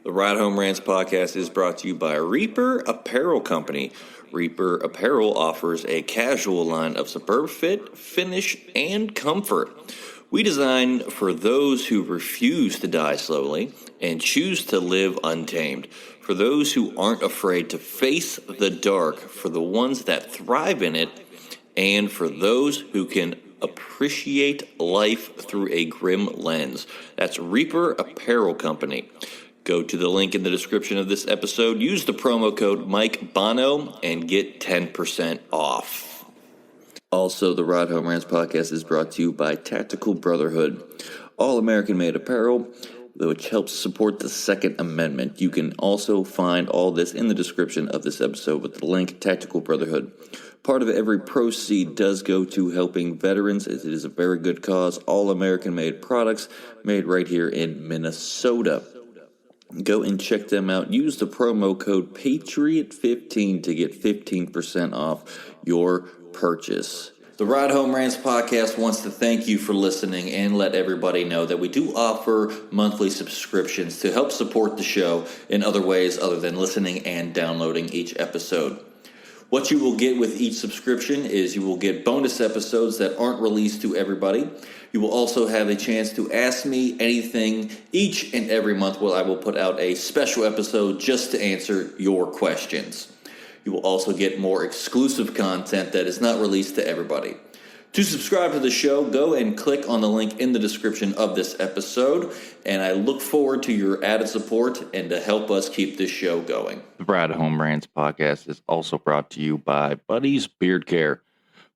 The Ride Home Rants podcast is brought to you by Reaper Apparel Company. Reaper Apparel offers a casual line of superb fit, finish, and comfort. We design for those who refuse to die slowly and choose to live untamed. For those who aren't afraid to face the dark, for the ones that thrive in it, and for those who can appreciate life through a grim lens. That's Reaper Apparel Company. Go to the link in the description of this episode, use the promo code Mike Bono, and get 10% off. Also, the Ride Home Rants podcast is brought to you by Tactical Brotherhood, all American-made apparel, which helps support the Second Amendment. You can also find all this in the description of this episode with the link Tactical Brotherhood. Part of every proceed does go to helping veterans. It is a very good cause. All American-made products made right here in Minnesota. Go and check them out. Use the promo code PATRIOT15 to get 15% off your purchase. The Ride Home Rants podcast wants to thank you for listening and let everybody know that we do offer monthly subscriptions to help support the show in other ways other than listening and downloading each episode. What you will get with each subscription is you will get bonus episodes that aren't released to everybody. You will also have a chance to ask me anything each and every month where I will put out a special episode just to answer your questions. You will also get more exclusive content that is not released to everybody. To subscribe to the show, go and click on the link in the description of this episode, and I look forward to your added support and to help us keep this show going. The Ride Home Rants podcast is also brought to you by Buddy's Beard Care.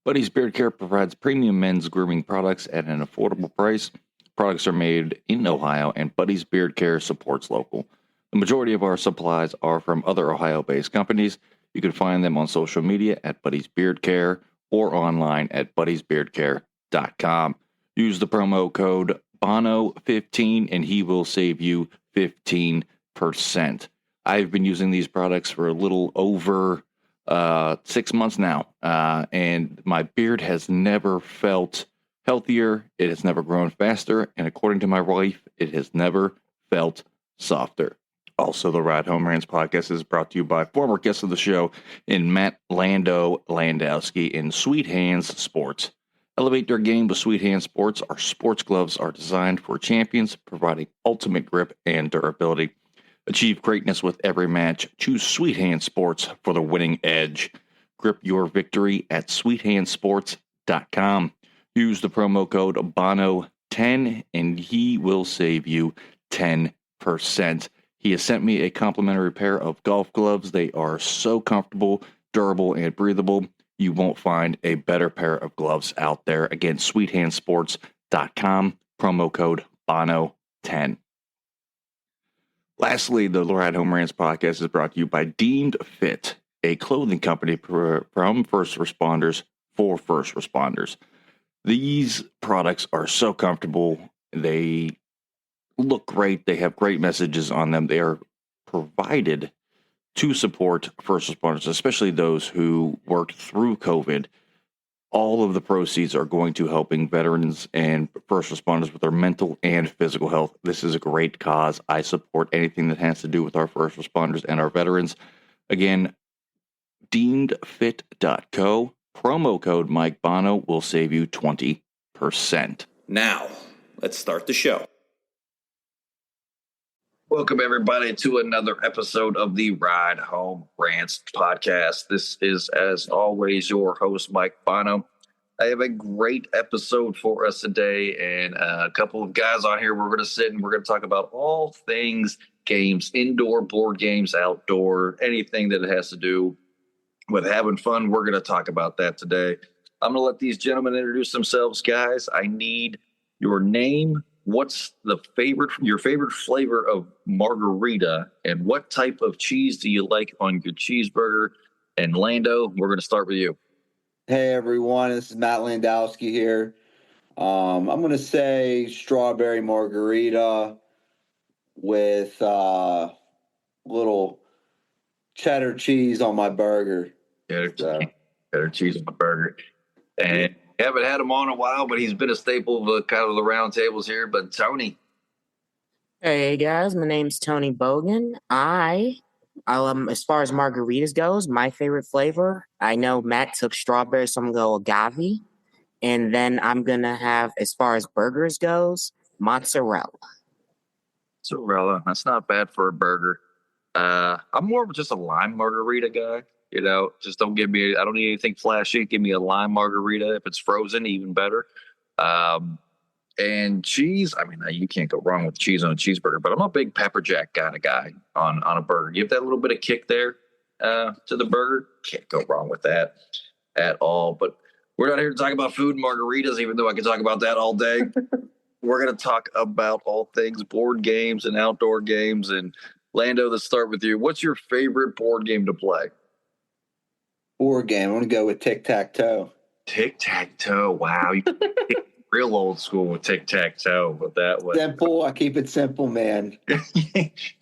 Buddy's Beard Care provides premium men's grooming products at an affordable price. Products are made in Ohio, and Buddy's Beard Care supports local. The majority of our supplies are from other Ohio-based companies. You can find them on social media at Buddy's Beard Care or online at buddysbeardcare.com. Use the promo code BONO15 and he will save you 15%. I've been using these products for a little over 6 months now, and my beard has never felt healthier. It has never grown faster, and according to my wife, it has never felt softer. Also, the Ride Home Rants podcast is brought to you by former guest of the show in Matt Landowski in Sweet Hands Sports. Elevate your game with Sweet Hands Sports. Our sports gloves are designed for champions, providing ultimate grip and durability. Achieve greatness with every match. Choose Sweet Hands Sports for the winning edge. Grip your victory at sweethandsports.com. Use the promo code BONO10 and he will save you 10%. He has sent me a complimentary pair of golf gloves. They are so comfortable, durable, and breathable. You won't find a better pair of gloves out there. Again, sweethandsports.com, promo code BONO10. Lastly, the Ride Home Rants podcast is brought to you by Deemed Fit, a clothing company from first responders for first responders. These products are so comfortable. They look great. They have great messages on them. They are provided to support first responders, especially those who worked through COVID. All of the proceeds are going to helping veterans and first responders with their mental and physical health. This is a great cause. I support anything that has to do with our first responders and our veterans. Again, deemedfit.co, promo code Mike Bono will save you 20%. Now, let's start the show. Welcome, everybody, to another episode of the Ride Home Rants podcast. This is, as always, your host, Mike Bono. I have a great episode for us today, and a couple of guys on here. We're going to sit and we're going to talk about all things games, indoor, board games, outdoor, anything that has to do with having fun. We're going to talk about that today. I'm going to let these gentlemen introduce themselves, guys. I need your name. What's your favorite flavor of margarita, and what type of cheese do you like on your cheeseburger? And Lando, we're going to start with you. Hey everyone, this is Matt Landowski here. I'm going to say strawberry margarita with little cheddar cheese on my burger. Cheddar cheese on my burger. And haven't had him on in a while, but he's been a staple of kind of the round tables here. But Tony. Hey guys, my name's Tony Bogan. As far as margaritas goes, my favorite flavor. I know Matt took strawberry, so I'm gonna go agave, and then I'm gonna have, as far as burgers goes, mozzarella. Mozzarella. That's not bad for a burger. I'm more of just a lime margarita guy. Just don't give me. I don't need anything flashy. Give me a lime margarita. If it's frozen, even better. Um, and cheese. I mean, you can't go wrong with cheese on a cheeseburger. But I'm a big pepper jack kind of guy on a burger. Give that little bit of kick there to the burger. Can't go wrong with that at all. But we're not here to talk about food and margaritas, even though I could talk about that all day. We're going to talk about all things board games and outdoor games. And Lando, let's start with you. What's your favorite board game to play? Board game. I'm gonna go with Tic-Tac-Toe. Tic-Tac-Toe. Wow, you real old school with Tic-Tac-Toe with that one. Simple. I keep it simple, man.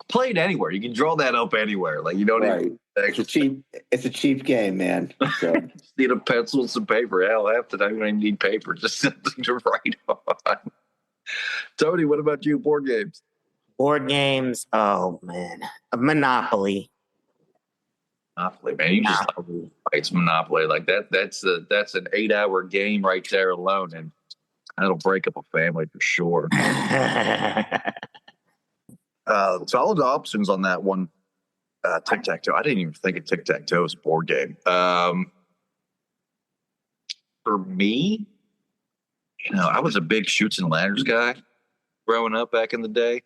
Play it anywhere. You can draw that up anywhere. Like you don't Right. It's a cheap game, man. So. Just need a pencil and some paper. Hell, half the time you don't even need paper. Just something to write on. Tony, what about you? Board games? Board games. Oh man, Monopoly. Monopoly, man. You just it's Monopoly like that. That's an 8-hour game right there alone, and that'll break up a family for sure. Solid options on that one. Tic-Tac-Toe. I didn't even think of Tic-Tac-Toe as a board game. For me, I was a big Shoots and Ladders guy growing up back in the day.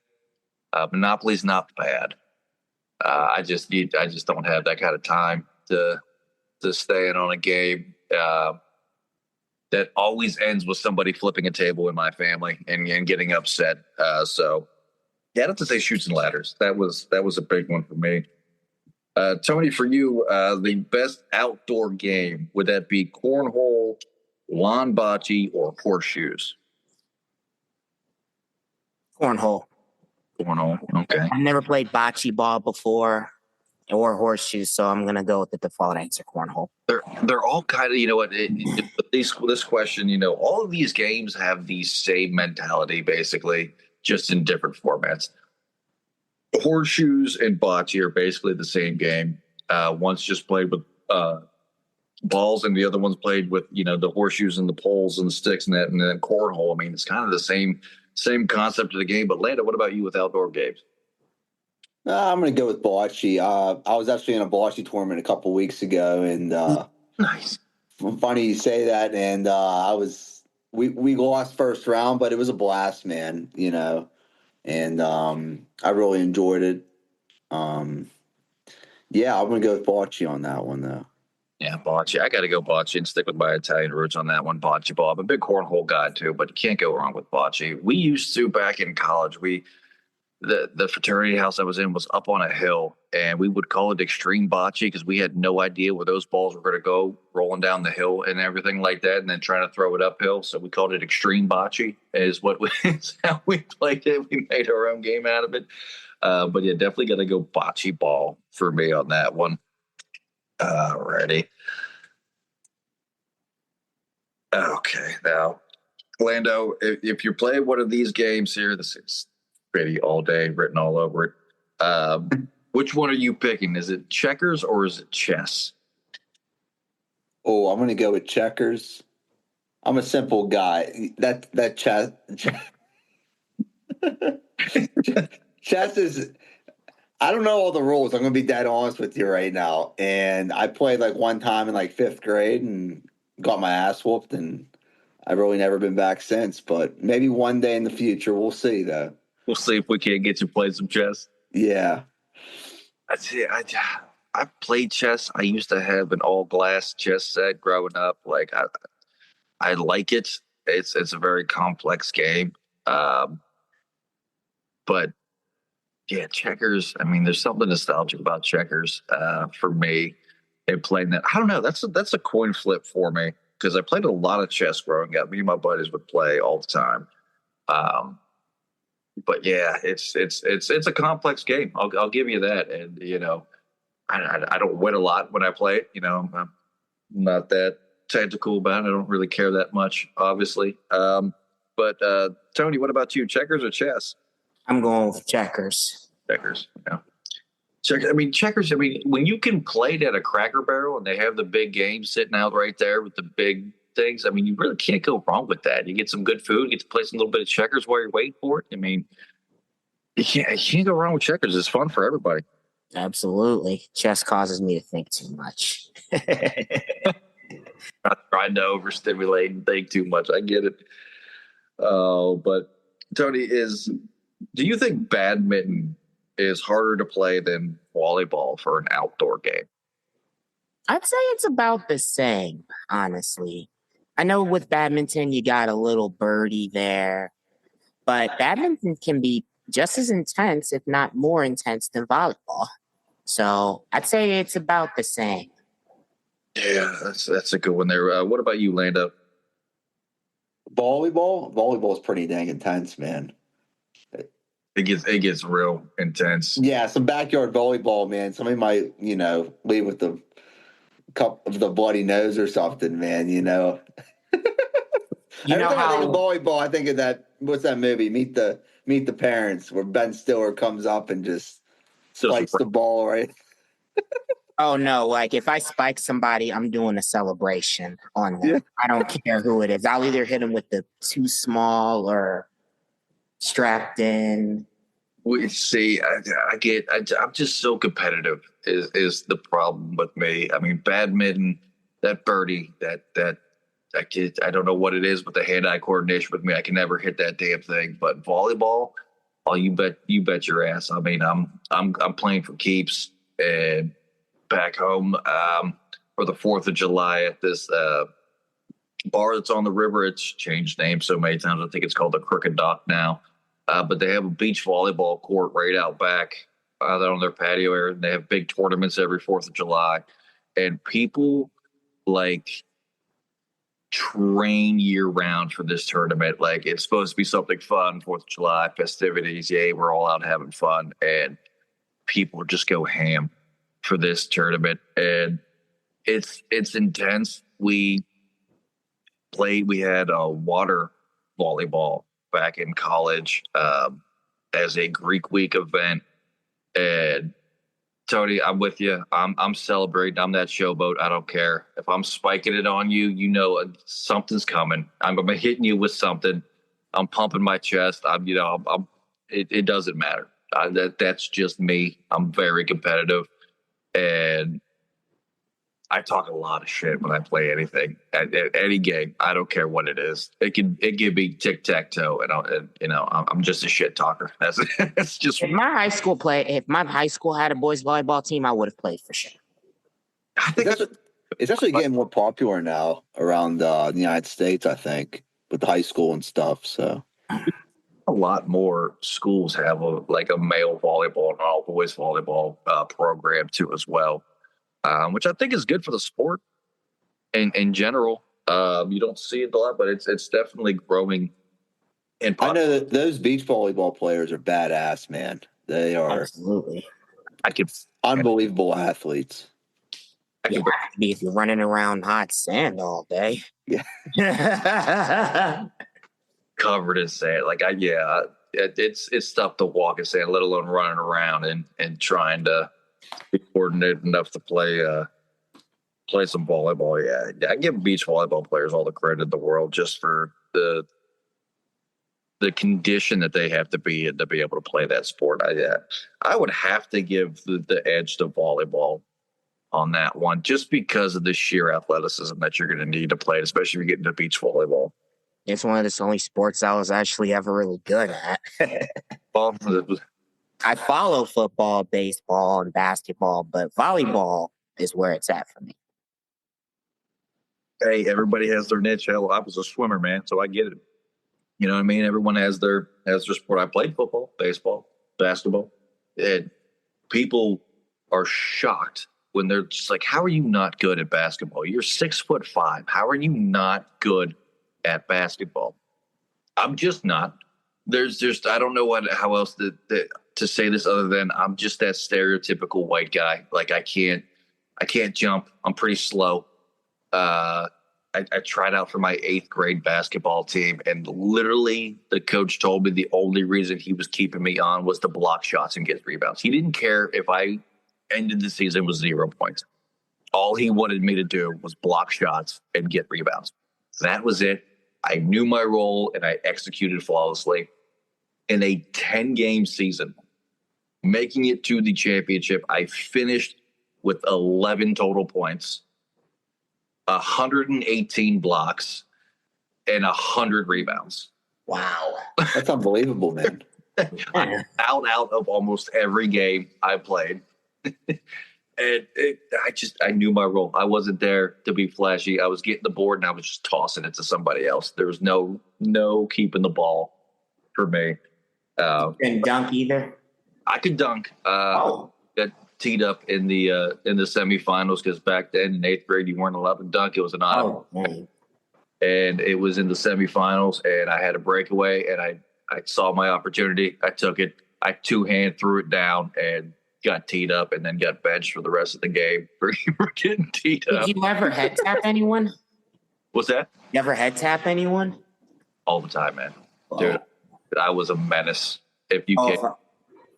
Monopoly's not bad. I just don't have that kind of time to stay in on a game that always ends with somebody flipping a table in my family and getting upset. So yeah, I'd have to say Shoots and Ladders. That was a big one for me. Tony, for you, the best outdoor game, would that be cornhole, lawn bocce, or horseshoes? Cornhole. Cornhole. Okay. I've never played bocce ball before or horseshoes, so I'm gonna go with the default answer, cornhole. They're all kind of, you know what? This question, all of these games have the same mentality, basically, just in different formats. Horseshoes and bocce are basically the same game. One's just played with balls, and the other one's played with the horseshoes and the poles and the sticks and that, and then cornhole. I mean, it's kind of the same concept of the game. But Lando, what about you with outdoor games? I'm going to go with bocce. I was actually in a bocce tournament a couple weeks ago, and nice. Funny you say that. And we lost first round, but it was a blast, man. And I really enjoyed it. Yeah, I'm going to go with bocce on that one, though. Yeah, bocce. I got to go bocce and stick with my Italian roots on that one. Bocce ball. I'm a big cornhole guy too, but you can't go wrong with bocce. We used to back in college. The fraternity house I was in was up on a hill, and we would call it extreme bocce because we had no idea where those balls were going to go rolling down the hill and everything like that, and then trying to throw it uphill. So we called it extreme bocce is how we played it. We made our own game out of it. But yeah, definitely got to go bocce ball for me on that one. Alrighty. Okay, now, Lando, if you're playing one of these games here, this is pretty all day written all over it. Which one are you picking? Is it checkers or is it chess? Oh, I'm going to go with checkers. I'm a simple guy. That chess chess is. I don't know all the rules. I'm going to be dead honest with you right now. And I played like one time in like 5th grade and got my ass whooped, and I've really never been back since. But maybe one day in the future, we'll see though. We'll see if we can't get you to play some chess. Yeah. I played chess. I used to have an all glass chess set growing up. Like I like it. It's a very complex game. But yeah, checkers. I mean, there's something nostalgic about checkers for me. And playing that, I don't know. That's a coin flip for me because I played a lot of chess growing up. Me and my buddies would play all the time. But yeah, it's a complex game. I'll give you that. And I don't win a lot when I play it. I'm not that tactical about it. I don't really care that much, obviously. But Tony, what about you? Checkers or chess? I'm going with checkers. Checkers. Yeah. Checkers. I mean, when you can play it at a Cracker Barrel and they have the big games sitting out right there with the big things, I mean, you really can't go wrong with that. You get some good food, get to play some little bit of checkers while you're waiting for it. I mean, you can't go wrong with checkers. It's fun for everybody. Absolutely. Chess causes me to think too much. Not trying to overstimulate and think too much. I get it. Oh, but Tony, do you think badminton is harder to play than volleyball for an outdoor game? I'd say it's about the same, honestly. I know with badminton, you got a little birdie there, but badminton can be just as intense, if not more intense, than volleyball. So I'd say it's about the same. Yeah, that's a good one there. What about you, Lando? Volleyball is pretty dang intense, man. It gets real intense. Yeah, some backyard volleyball, man. Somebody might, leave with the cup of the bloody nose or something, man. You know Every time I think of how volleyball, I think of that. What's that movie? Meet the Parents, where Ben Stiller comes up and just spikes the ball right. Oh no, like if I spike somebody, I'm doing a celebration on them. Yeah. I don't care who it is. I'll either hit them with the too small or strapped in. We see. I'm just so competitive. Is the problem with me? I mean, badminton, that birdie, that I don't know what it is with the hand-eye coordination with me. I can never hit that damn thing. But volleyball, oh, you bet your ass. I mean, I'm playing for keeps, and back home for the 4th of July at this bar that's on the river. It's changed names so many times. I think it's called the Crooked Dock now. But they have a beach volleyball court right out back on their patio area. And they have big tournaments every 4th of July. And people train year round for this tournament. Like, it's supposed to be something fun, 4th of July, festivities. Yay, we're all out having fun. And people just go ham for this tournament. And it's intense. We had a water volleyball back in college as a Greek week event. And Tony, I'm with you. I'm celebrating. I'm that showboat. I don't care if I'm spiking it on you. Something's coming. I'm hitting you with something. I'm pumping my chest. It doesn't matter. That's just me. I'm very competitive, and I talk a lot of shit when I play anything at any game. I don't care what it is. It can be Tic-Tac-Toe, and I'm just a shit talker. That's just. If my high school had a boys volleyball team, I would have played for sure. I think it's actually getting more popular now around the United States, I think, with the high school and stuff. So a lot more schools have a male volleyball and all boys volleyball program too as well, which I think is good for the sport in general. You don't see it a lot, but it's definitely growing. I know that those beach volleyball players are badass, man. They are Absolutely. unbelievable athletes. If you're running around hot sand all day. Yeah. Covered in sand. It's tough to walk in sand, let alone running around and trying to be coordinated enough to play some volleyball. Yeah, I give beach volleyball players all the credit in the world just for the condition that they have to be in to be able to play that sport. I would have to give the edge to volleyball on that one, just because of the sheer athleticism that you're going to need to play it, especially if you get into beach volleyball. It's one of the only sports I was actually ever really good at. I follow football, baseball, and basketball, but volleyball is where it's at for me. Hey, everybody has their niche. Hell, I was a swimmer, man, so I get it. You know what I mean? Everyone has their sport. I played football, baseball, basketball, and people are shocked when they're just like, "How are you not good at basketball? You're 6'5". How are you not good at basketball?" I'm just not. There's just, I don't know how else to say this other than I'm just that stereotypical white guy. Like, I can't jump. I'm pretty slow. I tried out for my 8th grade basketball team, and literally the coach told me the only reason he was keeping me on was to block shots and get rebounds. He didn't care if I ended the season with 0 points. All he wanted me to do was block shots and get rebounds. That was it. I knew my role, and I executed flawlessly. In a 10-game season, making it to the championship, I finished with 11 total points, 118 blocks, and 100 rebounds. Wow. That's unbelievable, man. I'm out of almost every game I played. And I knew my role. I wasn't there to be flashy. I was getting the board and I was just tossing it to somebody else. There was no keeping the ball for me. Didn't dunk either. I could dunk. Got teed up in the semifinals because back then in 8th grade you weren't allowed to dunk. It was an honor. Man. And it was in the semifinals, and I had a breakaway, and I saw my opportunity. I took it. I two-hand threw it down and got teed up, and then got benched for the rest of the game for getting teed up. Did you ever head tap anyone? What's that? You ever head tap anyone? All the time, man. Dude, I was a menace. If you can't,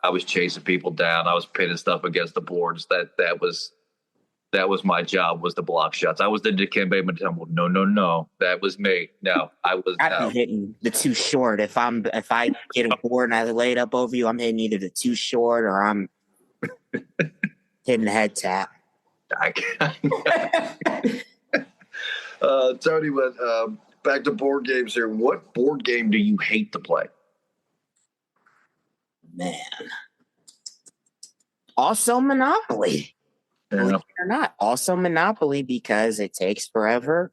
I was chasing people down. I was pinning stuff against the boards. That was my job, was to block shots. I was the Dikembe Mutombo. No. That was me. No, I was. I'd be hitting the too short. If I get a board and I lay it up over you, I'm hitting either the too short or I'm hitting the head tap. Tony, back to board games here. What board game do you hate to play? Man. Also Monopoly. Believe it or not. Also Monopoly because it takes forever.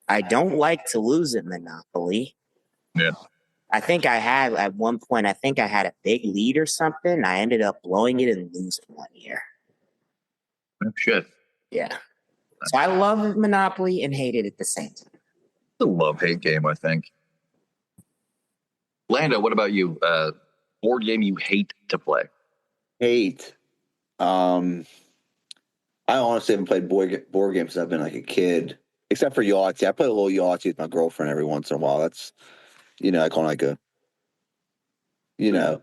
I don't like to lose at Monopoly. Yeah. I think I had at one point, a big lead or something. I ended up blowing it and losing one year. Oh, shit. Yeah. So I love Monopoly and hate it at the same time. It's a love-hate game, I think. Lando, what about you? Board game you hate to play? Hate. I honestly haven't played board games since I've been like a kid, except for Yahtzee. I play a little Yahtzee with my girlfriend every once in a while. That's, I call it like a, a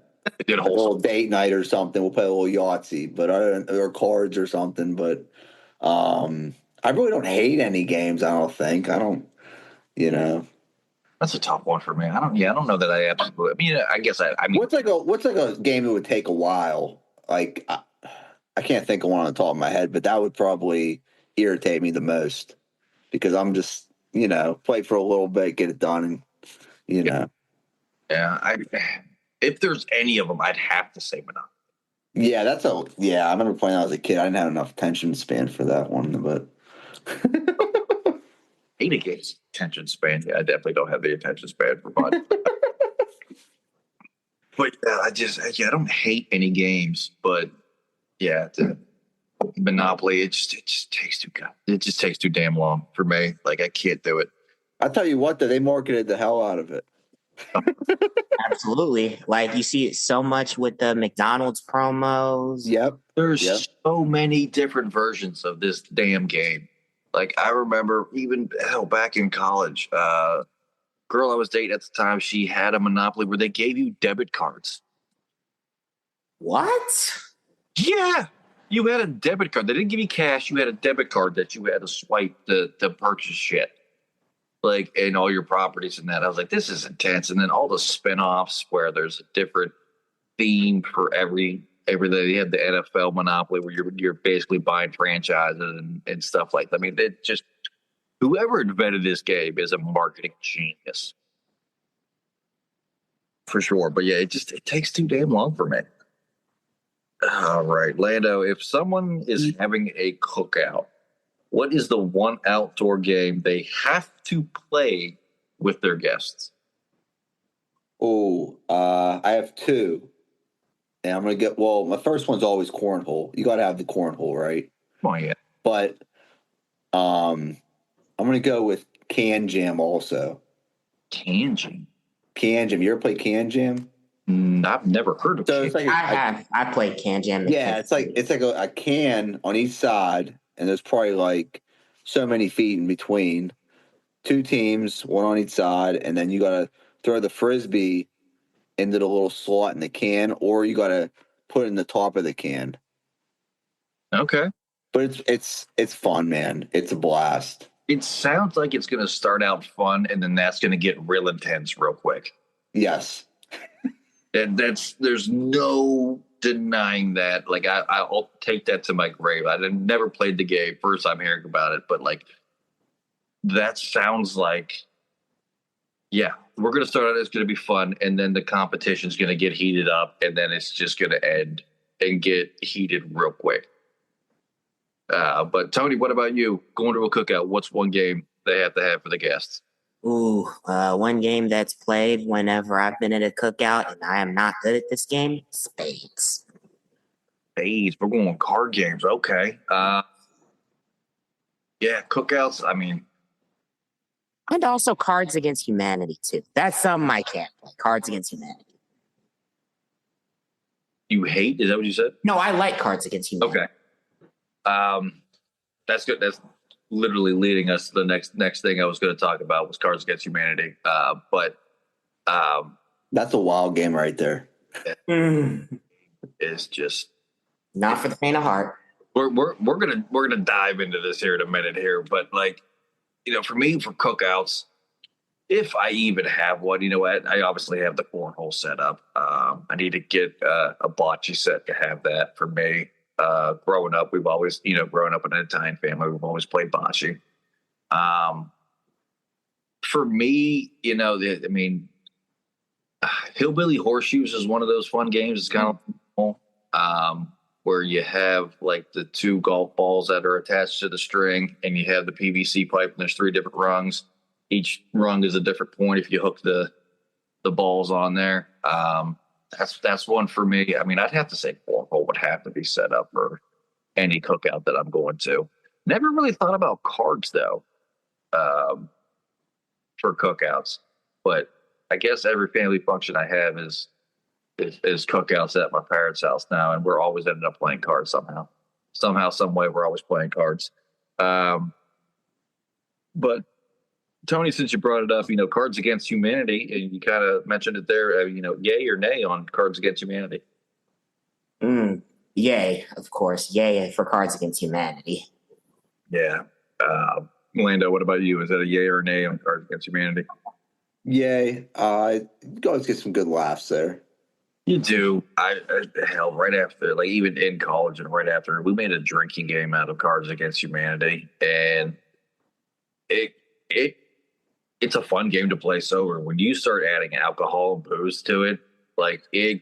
little date night or something. We'll play a little Yahtzee, or cards or something. But I really don't hate any games. I don't think. That's a tough one for me. I don't know that I absolutely. I guess I mean. What's like a game that would take a while? Like I can't think of one on the top of my head, but that would probably irritate me the most because I'm just play for a little bit, get it done, and Yeah, if there's any of them, I'd have to say Monopoly. Yeah, I remember playing that as a kid. I didn't have enough attention span for that one, but. Hate a game's attention span. Yeah, I definitely don't have the attention span for fun. But I don't hate any games, but yeah, Monopoly. It just takes too damn long for me. Like I can't do it. I'll tell you what, though, they marketed the hell out of it. Absolutely. Like you see it so much with the McDonald's promos. Yep. There's so many different versions of this damn game. Like I remember even back in college, girl I was dating at the time, she had a Monopoly where they gave you debit cards. What? Yeah. You had a debit card. They didn't give you cash. You had a debit card that you had to swipe to purchase shit. Like in all your properties and that. I was like, this is intense. And then all the spinoffs where there's a different theme for everything. You had the NFL Monopoly where you're basically buying franchises and stuff like that. I mean, it just whoever invented this game is a marketing genius. For sure. But yeah, it takes too damn long for me. All right, Lando, if someone is having a cookout, what is the one outdoor game they have to play with their guests? Oh, I have two. And I'm going to my first one's always cornhole. You got to have the cornhole, right? Oh, yeah. But I'm going to go with Can Jam also. Can Jam? Can Jam. You ever play Can Jam? I've never heard of it. I have. I played Can Jam. Yeah, it's like a can on each side, and there's probably like so many feet in between. 2 teams, one on each side, and then you got to throw the frisbee into the little slot in the can, or you got to put it in the top of the can. Okay. But it's fun, man. It's a blast. It sounds like it's going to start out fun, and then that's going to get real intense real quick. Yes. And there's no denying that. Like I'll take that to my grave. I've never played the game. First I'm hearing about it, but like that sounds like, yeah, we're gonna start out. It's gonna be fun, and then the competition's gonna get heated up, and then it's just gonna end and get heated real quick. But Tony, what about you? Going to a cookout, what's one game they have to have for the guests? Ooh, one game that's played whenever I've been at a cookout and I am not good at this game, spades. Spades. We're going card games. Okay. Yeah, cookouts. I mean, And also Cards Against Humanity, too. That's something I can't play, Cards Against Humanity. you hate? Is that what you said? No, I like Cards Against Humanity. Okay. That's good. That's literally leading us to the next thing I was going to talk about was Cards Against Humanity. But That's a wild game right there. it's just Not for the faint of heart. we're gonna dive into this here in a minute here, but like, for me, for cookouts, if I even have one, I obviously have the cornhole set up. I need to get a bocce set to have that for me. Growing up, we've always, growing up in an Italian family, we've always played bocce. For me, Hillbilly Horseshoes is one of those fun games. It's kind of where you have like the 2 golf balls that are attached to the string, and you have the PVC pipe, and there's 3 different rungs. Each rung is a different point if you hook the balls on there. That's one for me. I mean, I'd have to say cornhole would have to be set up for any cookout that I'm going to. Never really thought about cards though, for cookouts, but I guess every family function I have is cookouts at my parents' house now, and we're always ended up playing cards somehow, some way. We're always playing cards. But Tony, since you brought it up, Cards Against Humanity, and you kind of mentioned it there, yay or nay on Cards Against Humanity? Yay, of course. Yay for Cards Against Humanity. Yeah. Lando, what about you? Is that a yay or a nay on Cards Against Humanity? Yay. You always get some good laughs there. You do. Hell, right after, like even in college and right after, we made a drinking game out of Cards Against Humanity, and it's a fun game to play sober. When you start adding alcohol and booze to it, like it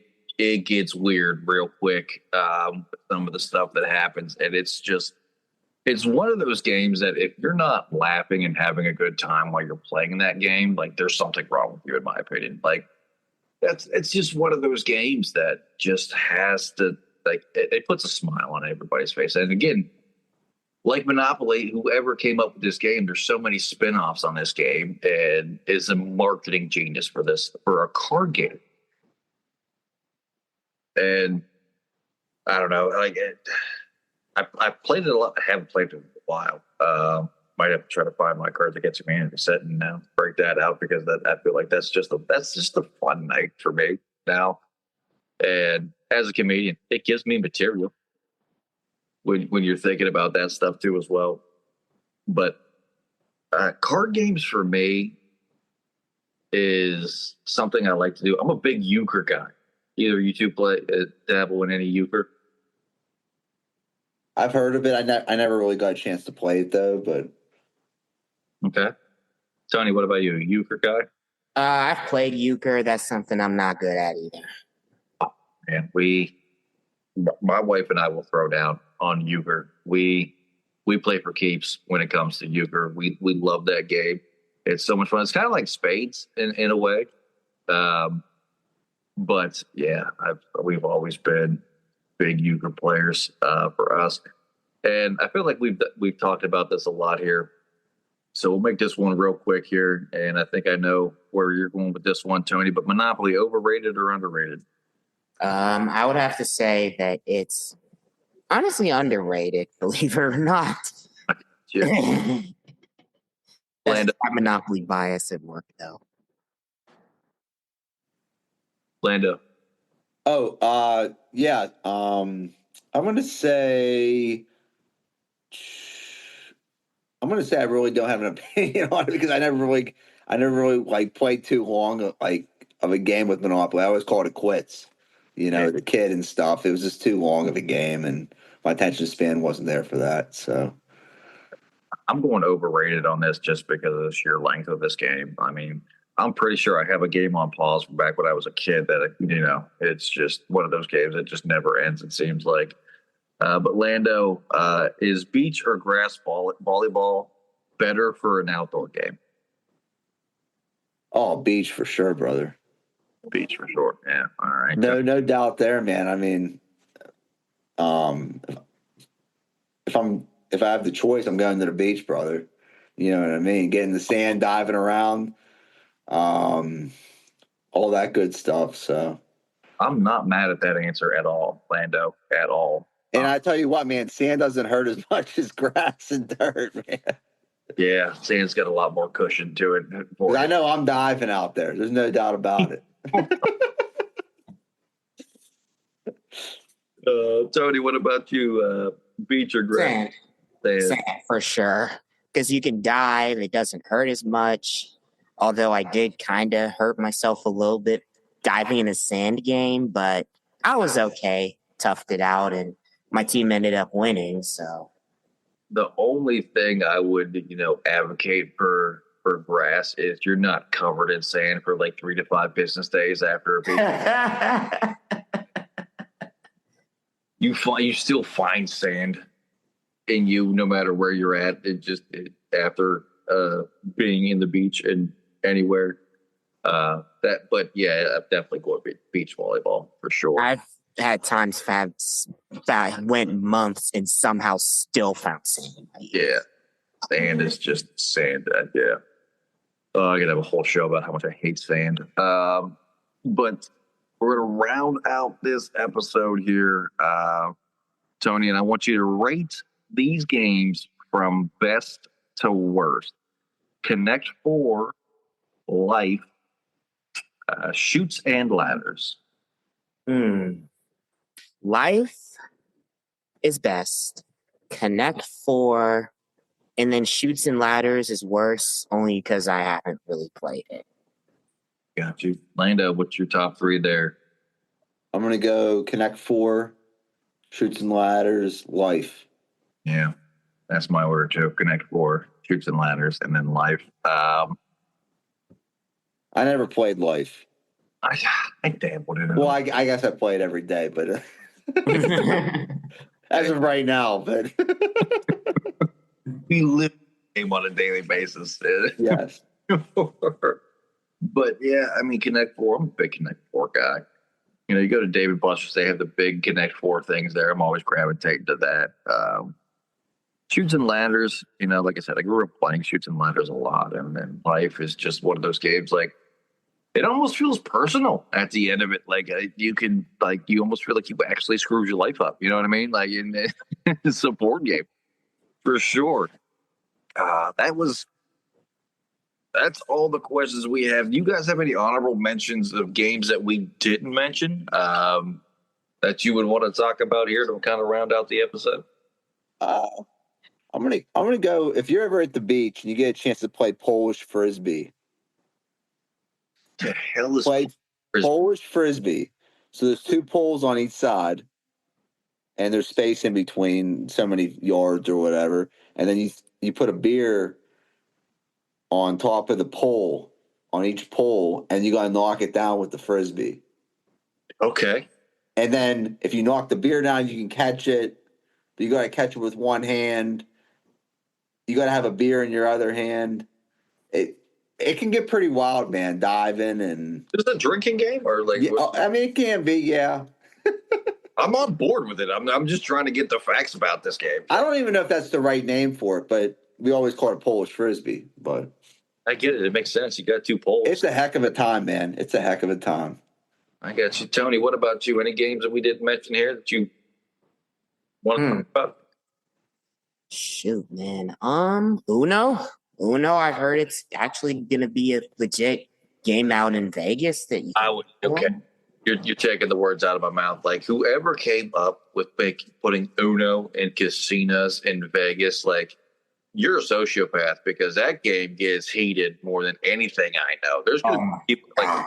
gets weird real quick. Some of the stuff that happens, and it's one of those games that if you're not laughing and having a good time while you're playing that game, like there's something wrong with you, in my opinion. Like it's just one of those games that just has to, like, it puts a smile on everybody's face. And again, like Monopoly, whoever came up with this game, there's so many spin-offs on this game, and is a marketing genius for a card game. And I don't know, like I played it a lot. I haven't played it in a while. Might have to try to find my Cards Against Humanity set and now break that out, because I feel like that's just a fun night for me now. And as a comedian, it gives me material when you're thinking about that stuff too as well. But card games for me is something I like to do. I'm a big euchre guy. Either you two dabble in any euchre? I've heard of it. I never really got a chance to play it though, but Okay. Tony, what about you? Euchre guy? I've played euchre. That's something I'm not good at either. And my wife and I will throw down on euchre. We play for keeps when it comes to euchre. We love that game. It's so much fun. It's kind of like spades in a way. But yeah, we've always been big euchre players for us. And I feel like we've talked about this a lot here. So we'll make this one real quick here. And I think I know where you're going with this one, Tony. But Monopoly, overrated or underrated? I would have to say that it's honestly underrated, believe it or not. Yeah. That's Lando. my Monopoly bias at work, though. Lando. Oh, yeah. I'm gonna say I really don't have an opinion on it because I never really like played too long of a game with Monopoly. I always called it quits. As a kid and stuff. It was just too long of a game, and my attention span wasn't there for that. So I'm going overrated on this just because of the sheer length of this game. I mean, I'm pretty sure I have a game on pause from back when I was a kid that, it's just one of those games that just never ends, it seems like. But Lando, is beach or grass volleyball better for an outdoor game? beach for sure, brother. Beach for sure. Yeah. All right. No doubt there, man. I mean, um, if I have the choice, I'm going to the beach, brother. You know what I mean? Getting in the sand, diving around, all that good stuff. So, I'm not mad at that answer at all, Lando, at all. and I tell you what, man, sand doesn't hurt as much as grass and dirt, man. Yeah, sand's got a lot more cushion to it. 'Cause I know I'm diving out there. There's no doubt about it. Tony, what about you? Beach or grass? Sand for sure. Because you can dive, it doesn't hurt as much. Although I did kind of hurt myself a little bit diving in a sand game, but I was okay. Toughed it out, and my team ended up winning. So The only thing I would, advocate for grass is you're not covered in sand for like 3 to 5 business days after a beach. You still find sand in you no matter where you're at. After being in the beach and anywhere. But yeah, I'm definitely going beach volleyball for sure. I've had times that went months and somehow still found sand in my ears. Yeah, sand is just sand. Yeah. I could have a whole show about how much I hate sand. But we're going to round out this episode here, Tony, and I want you to rate these games from best to worst. Connect 4, Life, Shoots and Ladders. Life is best. Connect 4, and then Shoots and Ladders is worse only because I haven't really played it. Got you. Lando, what's your top 3 there? I'm going to go Connect 4, Shoots and Ladders, Life. Yeah, that's my order too. Connect 4, Shoots and Ladders, and then Life. I never played Life. I dabbled in it. Well, I guess I play it every day, but as of right now, but we live the game on a daily basis. yes. But yeah, I mean, Connect 4, I'm a big Connect 4 guy. You go to David Buster's, they have the big Connect 4 things there. I'm always gravitating to that. Shoots and Ladders, like I said, I grew up playing Shoots and Ladders a lot. And then Life is just one of those games, like, it almost feels personal at the end of it. Like, you almost feel like you actually screwed your life up. You know what I mean? Like, it's a board game. For sure. That's all the questions we have. Do you guys have any honorable mentions of games that we didn't mention that you would want to talk about here to kind of round out the episode? I'm gonna go. If you're ever at the beach and you get a chance to play Polish frisbee, The hell is Polish frisbee? So there's 2 poles on each side, and there's space in between, so many yards or whatever, and then you put a beer on top of the pole, on each pole, and you got to knock it down with the frisbee. Okay. And then if you knock the beer down, you can catch it, but you got to catch it with one hand. You got to have a beer in your other hand. It can get pretty wild, man, diving and... Is it a drinking game? Or like? Yeah, I mean, it can be, yeah. I'm on board with it. I'm just trying to get the facts about this game. I don't even know if that's the right name for it, but we always call it Polish frisbee. But I get it. It makes sense. You got 2 poles. it's a heck of a time, man. It's a heck of a time. I got you. Tony, what about you? Any games that we didn't mention here that you want to talk about? Shoot, man. Uno Uno, I've heard it's actually going to be a legit game out in Vegas that you can Okay. You're taking the words out of my mouth. Like, whoever came up with putting Uno in casinos in Vegas, like, you're a sociopath, because that game gets heated more than anything I know. There's going to be people like,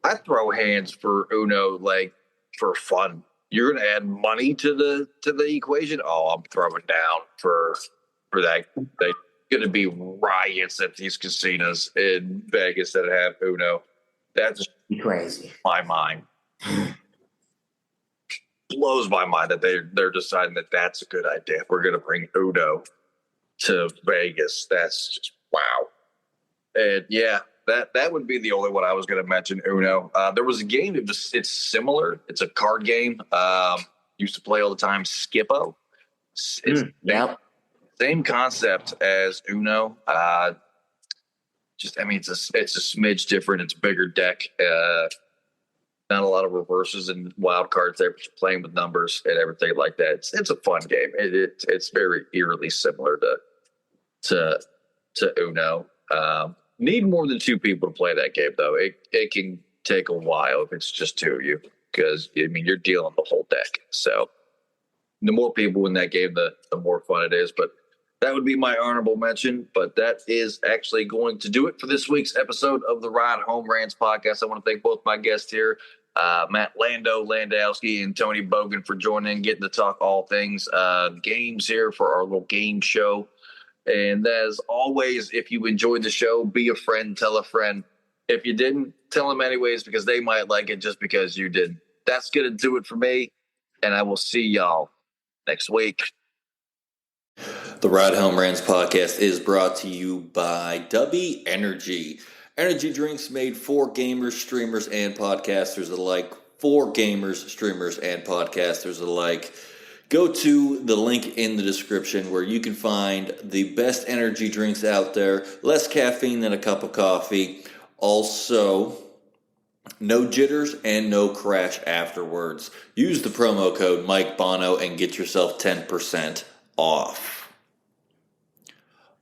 I throw hands for Uno, like, for fun. You're going to add money to the equation. Oh, I'm throwing down for that. There's going to be riots at these casinos in Vegas that have Uno. That's crazy. My mind blows my mind that they're deciding that that's a good idea. We're going to bring Uno to Vegas. That's just wow. And yeah, that would be the only one I was going to mention. Uno. There was a game. It's similar. It's a card game. Used to play all the time. Skippo. It's same concept as Uno. It's a smidge different. It's a bigger deck. Not a lot of reverses and wild cards there, but you're playing with numbers and everything like that. It's a fun game. It's very eerily similar to Uno. Need more than 2 people to play that game, though. It can take a while if it's just 2 of you, because you're dealing the whole deck. So the more people in that game, the more fun it is. But that would be my honorable mention. But that is actually going to do it for this week's episode of the Ride Home Rants podcast. I want to thank both my guests here, Matt Landowski and Tony Bogan, for joining, getting to talk all things games here for our little game show. And as always, if you enjoyed the show, be a friend, tell a friend. If you didn't, tell them anyways, because they might like it just because you didn't. That's going to do it for me, and I will see y'all next week. The Ride Home Rants podcast is brought to you by Dubby Energy. Energy drinks made for gamers, streamers, and podcasters alike. For gamers, streamers, and podcasters alike. Go to the link in the description where you can find the best energy drinks out there. Less caffeine than a cup of coffee. Also, no jitters and no crash afterwards. Use the promo code Mike Bono and get yourself 10% off.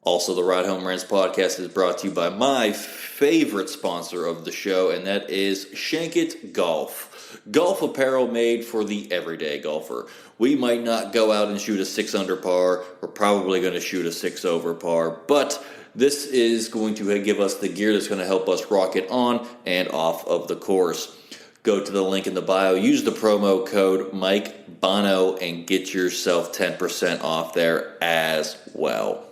Also, the Ride Home Rants podcast is brought to you by my favorite sponsor of the show, and that is Shankit Golf. Golf apparel made for the everyday golfer. We might not go out and shoot a 6 under par. We're probably going to shoot a 6 over par, but this is going to give us the gear that's going to help us rock it on and off of the course. Go to the link in the bio, use the promo code Mike Bono, and get yourself 10% off there as well.